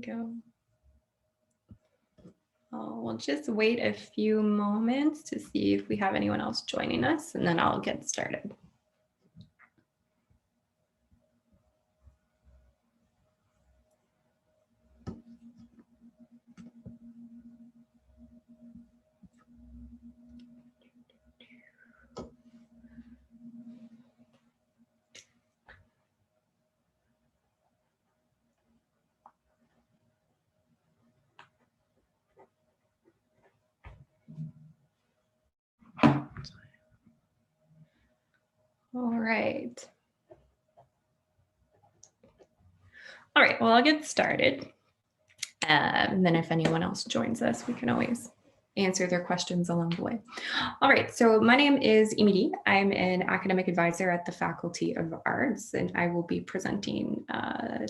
go. We'll just wait a few moments to see if we have anyone else joining us, and then I'll get started. All right. All right, well, I'll get started. And then if anyone else joins us, we can always answer their questions along the way. All right, so my name is Amy. I'm an academic advisor at the Faculty of Arts, and I will be presenting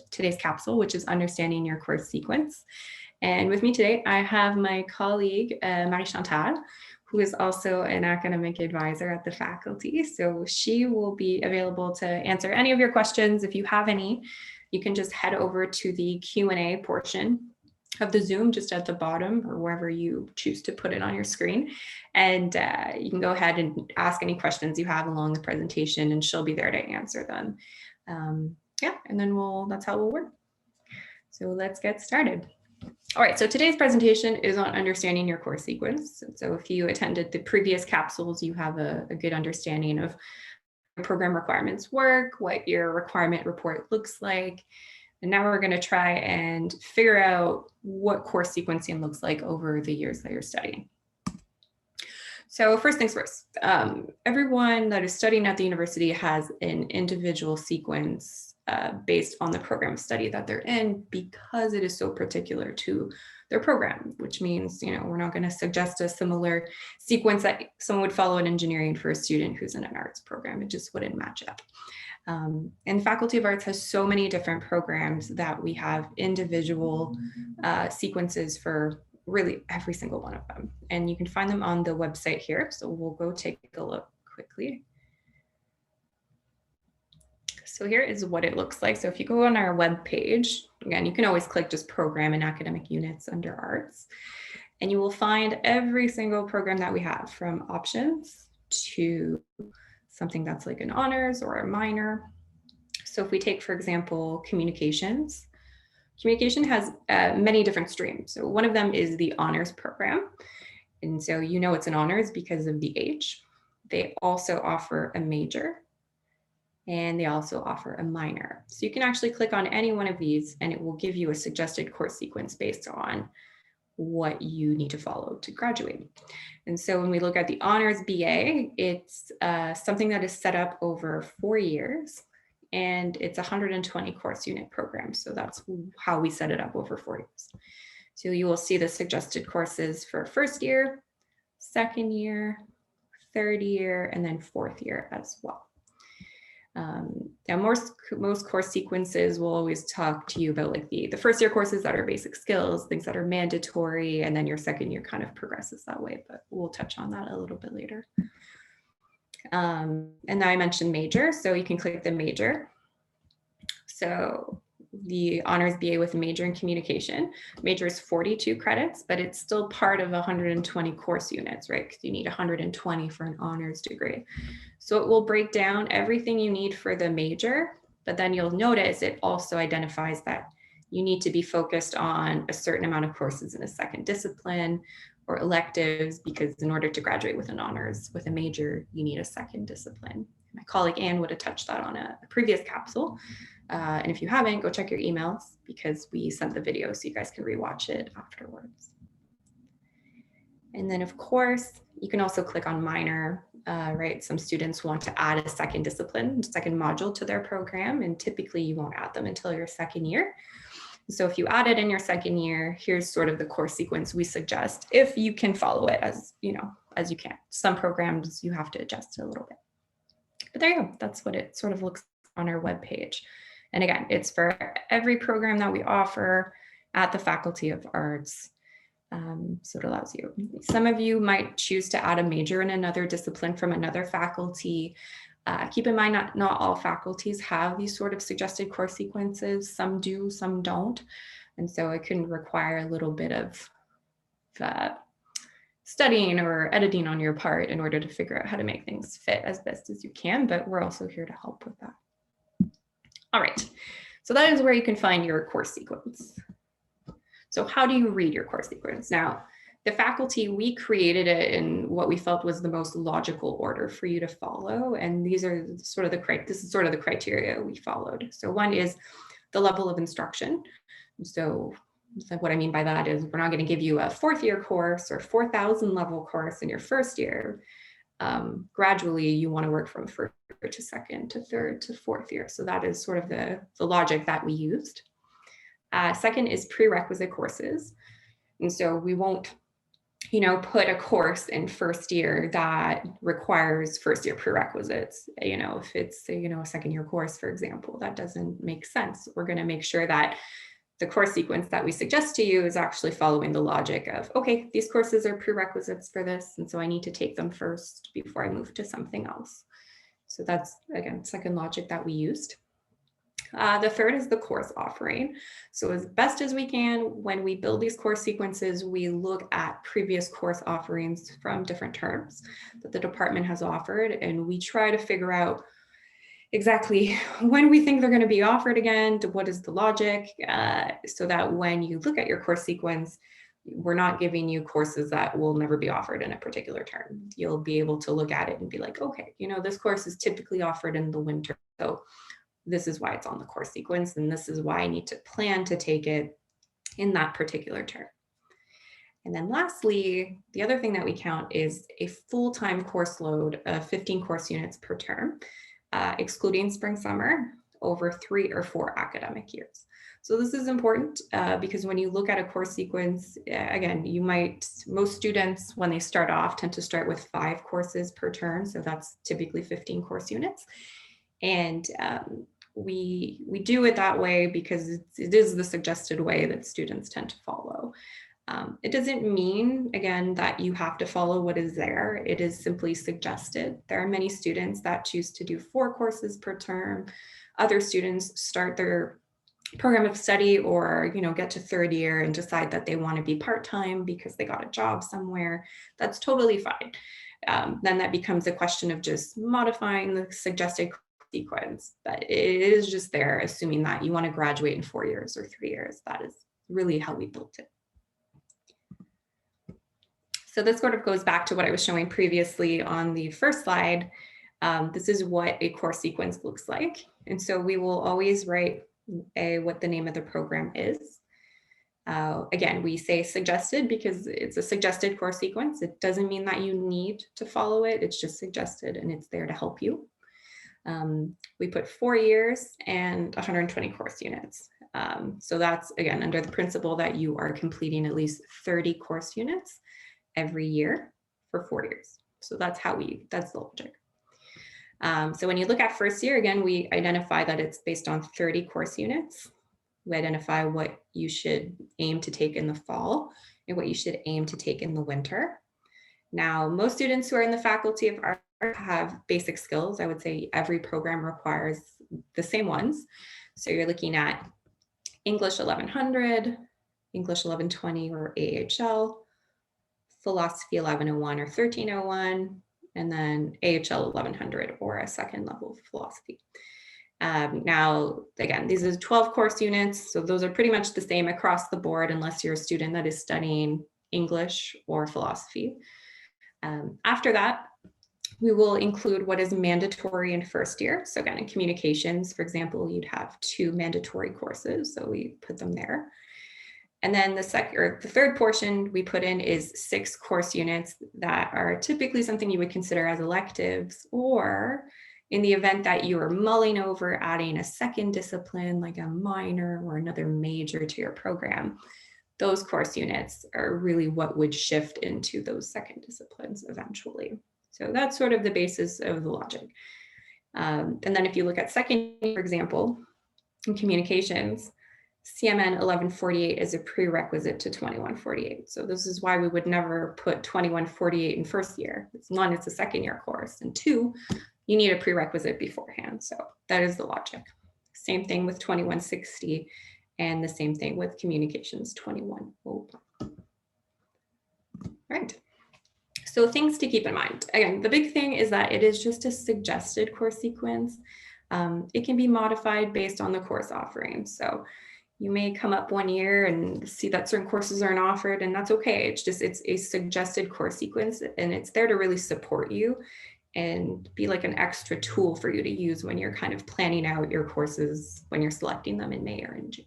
today's capsule, which is Understanding Your Course Sequence. And with me today, I have my colleague, Marie-Chantal, who is also an academic advisor at the faculty. So she will be available to answer any of your questions. If you have any, you can just head over to the Q&A portion of the Zoom just at the bottom or wherever you choose to put it on your screen. And you can go ahead and ask any questions you have along the presentation, and she'll be there to answer them. Yeah, and then that's how we'll work. So let's get started. All right, so today's presentation is on understanding your course sequence. So if you attended the previous capsules, you have a good understanding of how program requirements work, what your requirement report looks like. And now we're going to try and figure out what course sequencing looks like over the years that you're studying. So first things first, everyone that is studying at the university has an individual sequence based on the program of study that they're in, because it is so particular to their program, which means, we're not going to suggest a similar sequence that someone would follow in engineering for a student who's in an arts program. It just wouldn't match up. And Faculty of Arts has so many different programs that we have individual sequences for really every single one of them. And you can find them on the website here. So we'll go take a look quickly. So here is what it looks like. So if you go on our web page, again, you can always click just program and academic units under arts, and you will find every single program that we have, from options to something that's like an honors or a minor. So if we take, for example, communications, communication has many different streams. So one of them is the honors program. And so it's an honors because of the H. They also offer a major, and they also offer a minor. So you can actually click on any one of these and it will give you a suggested course sequence based on what you need to follow to graduate. And so when we look at the honors BA, it's something that is set up over 4 years, and it's 120 course unit program. So that's how we set it up over 4 years. So you will see the suggested courses for first year, second year, third year, and then fourth year as well. Now most course sequences will always talk to you about like the first year courses that are basic skills, things that are mandatory, and then your second year kind of progresses that way, but we'll touch on that a little bit later. And now I mentioned major, so you can click the major. So the honors BA with a major in communication. Major is 42 credits, but it's still part of 120 course units, right? Because you need 120 for an honors degree. So it will break down everything you need for the major, but then you'll notice it also identifies that you need to be focused on a certain amount of courses in a second discipline or electives, because in order to graduate with an honors with a major, you need a second discipline. My colleague Anne would have touched that on a previous capsule. And if you haven't, go check your emails, because we sent the video so you guys can rewatch it afterwards. And then of course, you can also click on minor, right? Some students want to add a second discipline, second module to their program, and typically you won't add them until your second year. So if you add it in your second year, here's sort of the course sequence we suggest, if you can follow it as you can. Some programs you have to adjust a little bit. But there you go. That's what it sort of looks on our webpage. And again, it's for every program that we offer at the Faculty of Arts. So it allows you. Some of you might choose to add a major in another discipline from another faculty. Keep in mind, not all faculties have these sort of suggested course sequences. Some do, some don't. And so it can require a little bit of studying or editing on your part in order to figure out how to make things fit as best as you can, but we're also here to help with that. All right, so that is where you can find your course sequence. So how do you read your course sequence? Now, the faculty, we created it in what we felt was the most logical order for you to follow. And these are sort of this is sort of the criteria we followed. So one is the level of instruction. So what I mean by that is we're not going to give you a 4th year course or 4,000 level course in your 1st year. Gradually, you want to work from 1st year to 2nd to 3rd to 4th year. So that is sort of the logic that we used. Second is prerequisite courses. And so we won't, put a course in 1st year that requires 1st year prerequisites. If it's a 2nd year course, for example, that doesn't make sense. We're going to make sure that the course sequence that we suggest to you is actually following the logic of, okay, these courses are prerequisites for this, and so I need to take them first before I move to something else. So that's, again, second logic that we used. The third is the course offering. So as best as we can, when we build these course sequences, we look at previous course offerings from different terms that the department has offered, and we try to figure out exactly when we think they're going to be offered again, what is the logic, so that when you look at your course sequence, we're not giving you courses that will never be offered in a particular term. You'll be able to look at it and be like, okay, this course is typically offered in the winter, so this is why it's on the course sequence, and this is why I need to plan to take it in that particular term. And then lastly, the other thing that we count is a full-time course load of 15 course units per term, excluding spring, summer, over 3 or 4 academic years. So this is important because when you look at a course sequence, again, most students, when they start off, tend to start with 5 courses per term. So that's typically 15 course units. And we do it that way because it is the suggested way that students tend to follow. It doesn't mean, again, that you have to follow what is there. It is simply suggested. There are many students that choose to do 4 courses per term. Other students start their program of study or get to 3rd year and decide that they want to be part-time because they got a job somewhere. That's totally fine. Then that becomes a question of just modifying the suggested sequence, but it is just there, assuming that you want to graduate in 4 years or 3 years. That is really how we built it. So this sort of goes back to what I was showing previously on the first slide. This is what a course sequence looks like. And so we will always write what the name of the program is. Again, we say suggested because it's a suggested course sequence. It doesn't mean that you need to follow it. It's just suggested and it's there to help you. We put 4 years and 120 course units. So that's, again, under the principle that you are completing at least 30 course units every year for 4 years. So that's the logic. So when you look at 1st year, again, we identify that it's based on 30 course units. We identify what you should aim to take in the fall and what you should aim to take in the winter. Now, most students who are in the Faculty of Art have basic skills. I would say every program requires the same ones. So you're looking at English 1100, English 1120 or AHL, Philosophy 1101 or 1301, and then AHL 1100 or a 2nd level of philosophy. Now, again, these are 12 course units, so those are pretty much the same across the board unless you're a student that is studying English or philosophy. After that, we will include what is mandatory in 1st year. So again, in communications, for example, you'd have 2 mandatory courses, so we put them there. And then the 3rd portion we put in is 6 course units that are typically something you would consider as electives, or in the event that you are mulling over adding a 2nd discipline like a minor or another major to your program, those course units are really what would shift into those 2nd disciplines eventually. So that's sort of the basis of the logic. And then if you look at 2nd, for example, in communications, CMN 1148 is a prerequisite to 2148. So this is why we would never put 2148 in 1st year. It's 1, it's a 2nd year course, and 2, you need a prerequisite beforehand. So that is the logic. Same thing with 2160 And the same thing with communications 21. Oh. Right. So things to keep in mind. Again, the big thing is that it is just a suggested course sequence. It can be modified based on the course offering. So you may come up one year and see that certain courses aren't offered, and that's okay. It's a suggested course sequence, and it's there to really support you and be like an extra tool for you to use when you're kind of planning out your courses when you're selecting them in May or in June.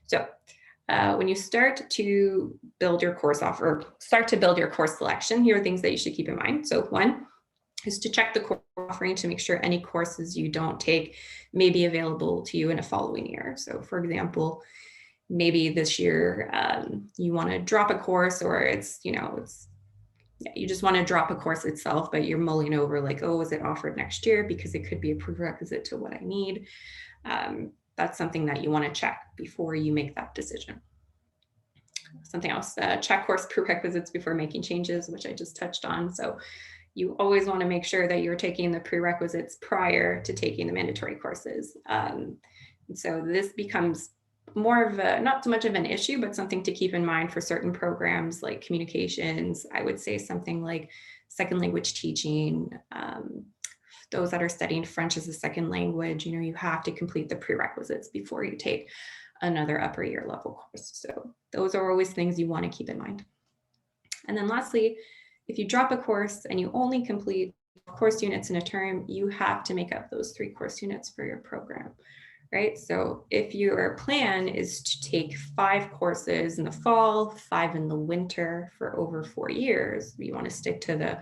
So when you start to build your course selection, here are things that you should keep in mind. So one is to check the course offering to make sure any courses you don't take may be available to you in a following year. So for example, maybe this year you want to drop a course, or you just want to drop a course itself, but you're mulling over like, oh, is it offered next year? Because it could be a prerequisite to what I need. That's something that you want to check before you make that decision. Something else, check course prerequisites before making changes, which I just touched on. So you always want to make sure that you're taking the prerequisites prior to taking the mandatory courses. And so this becomes more of not so much of an issue, but something to keep in mind for certain programs like communications. I would say something like second language teaching, those that are studying French as a second language, you have to complete the prerequisites before you take another upper year level course. So those are always things you want to keep in mind. And then lastly, if you drop a course and you only complete course units in a term, you have to make up those 3 course units for your program, right? So if your plan is to take 5 courses in the fall, 5 in the winter for over 4 years, you want to stick to the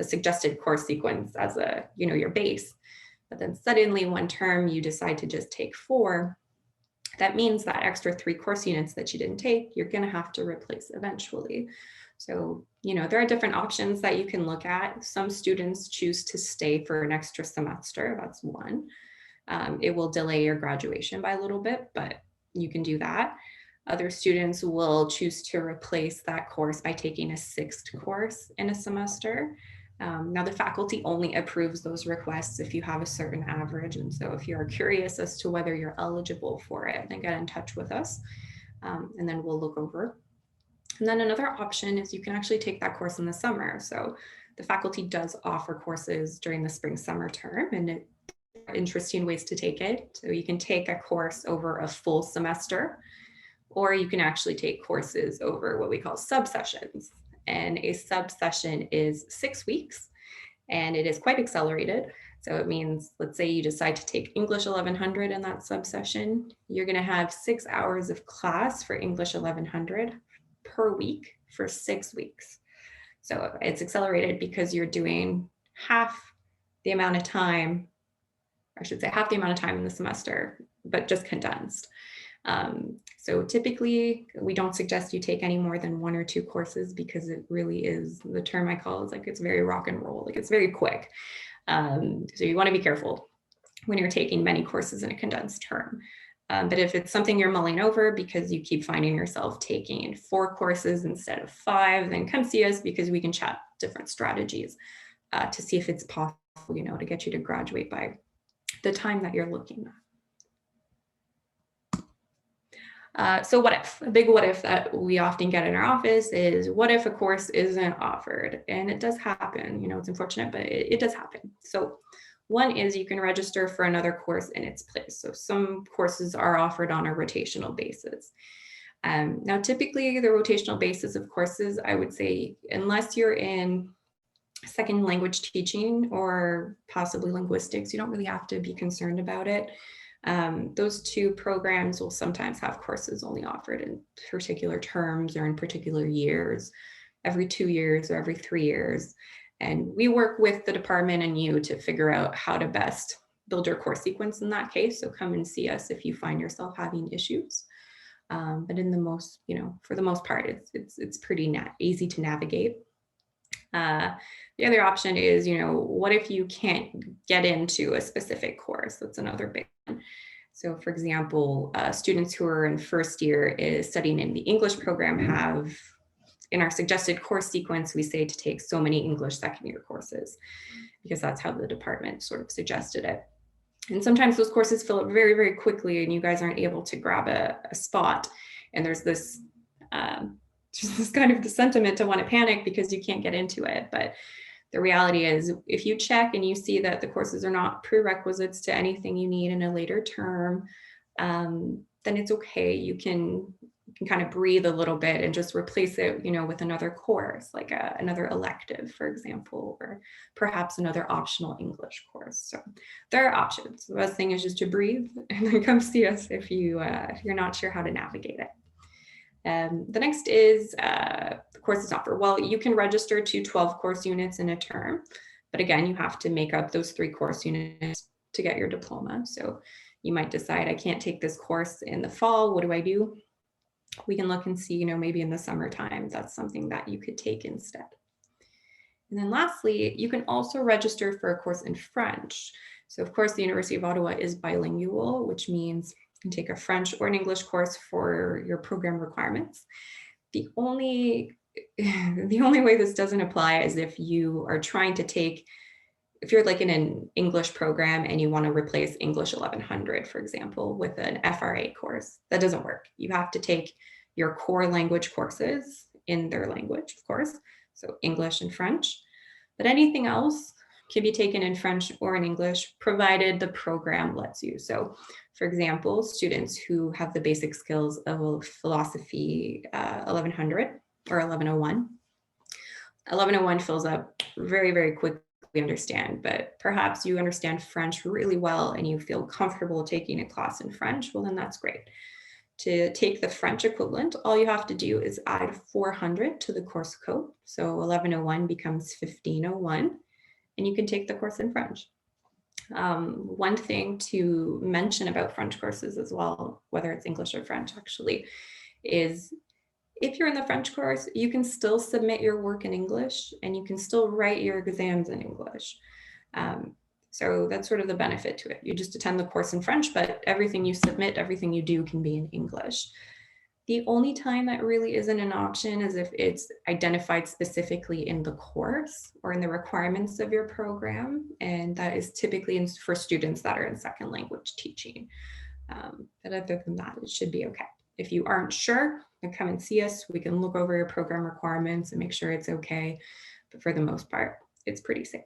suggested course sequence as your base. But then suddenly one term you decide to just take 4, that means that extra 3 course units that you didn't take, you're going to have to replace eventually. So, there are different options that you can look at. Some students choose to stay for an extra semester. That's one. It will delay your graduation by a little bit, but you can do that. Other students will choose to replace that course by taking a 6th course in a semester. Now the faculty only approves those requests if you have a certain average. And so if you're curious as to whether you're eligible for it, then get in touch with us and then we'll look over. And then another option is you can actually take that course in the summer. So the faculty does offer courses during the spring summer term, and it interesting ways to take it. So you can take a course over a full semester, or you can actually take courses over what we call subsessions. And a subsession is 6 weeks, and it is quite accelerated. So it means, let's say you decide to take English 1100 in that subsession, you're going to have 6 hours of class for English 1100 per week for 6 weeks. So it's accelerated because you're doing half the amount of time in the semester, but just condensed. So typically we don't suggest you take any more than 1 or 2 courses, because it really is, the term I call is like, it's very rock and roll, like it's very quick. So you want to be careful when you're taking many courses in a condensed term. But if it's something you're mulling over because you keep finding yourself taking 4 courses instead of 5, then come see us, because we can chat different strategies to see if it's possible, to get you to graduate by the time that you're looking at. So what if? A big what if that we often get in our office is, what if a course isn't offered? And it does happen. It's unfortunate, but it does happen. So one is you can register for another course in its place. So some courses are offered on a rotational basis. Now, typically the rotational basis of courses, I would say, unless you're in second language teaching or possibly linguistics, you don't really have to be concerned about it. Those 2 programs will sometimes have courses only offered in particular terms or in particular years, every 2 years or every 3 years. And we work with the department and you to figure out how to best build your course sequence in that case. So come and see us if you find yourself having issues. But for the most part, it's pretty easy to navigate. The other option is, what if you can't get into a specific course? That's another big one. So for example, students who are in first year is studying in the English program have, in our suggested course sequence, we say to take so many English second year courses, because that's how the department sort of suggested it. And sometimes those courses fill up very, very quickly and you guys aren't able to grab a spot. And there's this, just this kind of the sentiment to want to panic because you can't get into it. But the reality is, if you check and you see that the courses are not prerequisites to anything you need in a later term, then it's okay. You can kind of breathe a little bit and just replace it, with another course, like another elective, for example, or perhaps another optional English course. So there are options. The best thing is just to breathe and then come see us if you're not sure how to navigate it. The next is the courses offer. Well, you can register to 12 course units in a term, but again, you have to make up those 3 course units to get your diploma. So you might decide, I can't take this course in the fall. What do I do? We can look and see, maybe in the summertime, that's something that you could take instead. And then lastly, you can also register for a course in French. So of course, the University of Ottawa is bilingual, which means you can take a French or an English course for your program requirements. The only way this doesn't apply is if you are trying to take, if you're like in an English program and you want to replace English 1100, for example, with an FRA course. That doesn't work. You have to take your core language courses in their language, of course, so English and French. But anything else can be taken in French or in English, provided the program lets you. So, for example, students who have the basic skills of philosophy 1100 or 1101. 1101 fills up very, very quickly, we understand, but perhaps you understand French really well and you feel comfortable taking a class in French, well, then that's great. To take the French equivalent, all you have to do is add 400 to the course code. So 1101 becomes 1501, and you can take the course in French. One thing to mention about French courses as well, whether it's English or French actually, is if you're in the French course, you can still submit your work in English and you can still write your exams in English. So that's sort of the benefit to it. You just attend the course in French, but everything you submit, everything you do can be in English. The only time that really isn't an option is if it's identified specifically in the course or in the requirements of your program. And that is typically for students that are in second language teaching. But other than that, it should be okay. If you aren't sure, then come and see us. We can look over your program requirements and make sure it's okay. But for the most part, it's pretty safe.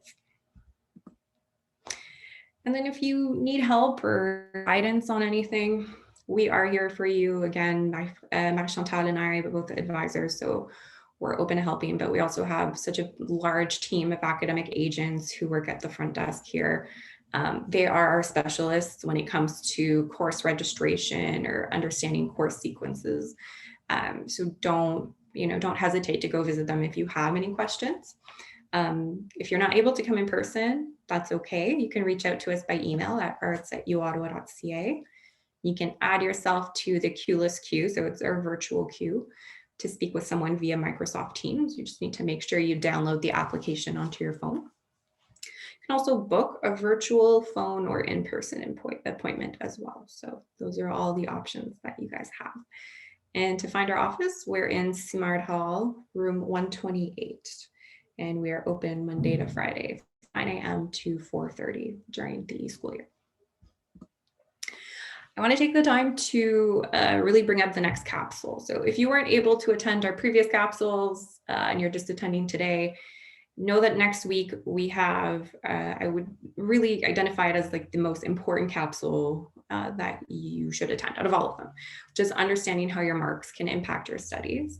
And then if you need help or guidance on anything, we are here for you. Again, Marie-Chantal and I are both advisors, so we're open to helping, but we also have such a large team of academic agents who work at the front desk here. They are our specialists when it comes to course registration or understanding course sequences. So don't hesitate to go visit them if you have any questions. If you're not able to come in person, that's okay. You can reach out to us by email at arts@uottawa.ca. You can add yourself to the QList queue, so it's our virtual queue, to speak with someone via Microsoft Teams. You just need to make sure you download the application onto your phone. You can also book a virtual phone or in-person appointment as well. So those are all the options that you guys have. And to find our office, we're in Simard Hall, room 128. And we are open Monday to Friday, 9 a.m. to 4:30 during the school year. I want to take the time to really bring up the next capsule. So if you weren't able to attend our previous capsules and you're just attending today, know that next week we have, I would really identify it as like the most important capsule that you should attend out of all of them, just understanding how your marks can impact your studies.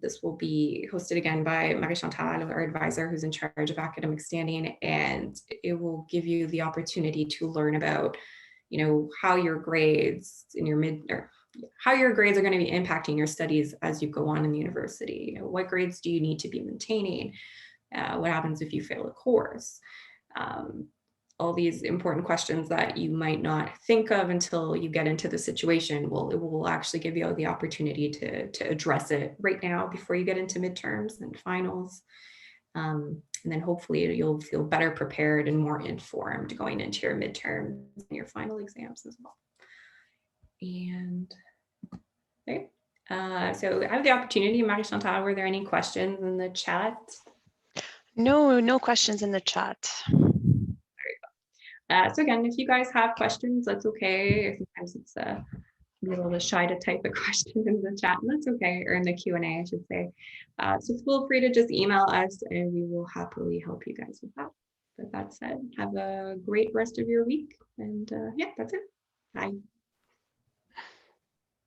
This will be hosted again by Marie-Chantal, our advisor who's in charge of academic standing, and it will give you the opportunity to learn about, how your grades in your how your grades are going to be impacting your studies as you go on in the university. What grades do you need to be maintaining? What happens if you fail a course? All these important questions that you might not think of until you get into the situation. Well, it will actually give you the opportunity to address it right now before you get into midterms and finals. And then hopefully you'll feel better prepared and more informed going into your midterms and your final exams as well. And okay. So I have the opportunity, Marie-Chantal, were there any questions in the chat? No questions in the chat. There you go. So again, if you guys have questions, that's okay. Sometimes it's be a little bit shy to type a question in the chat, and that's okay, or in the Q&A, I should say. So feel free to just email us and we will happily help you guys with that. But that said, have a great rest of your week. And yeah, that's it. Bye.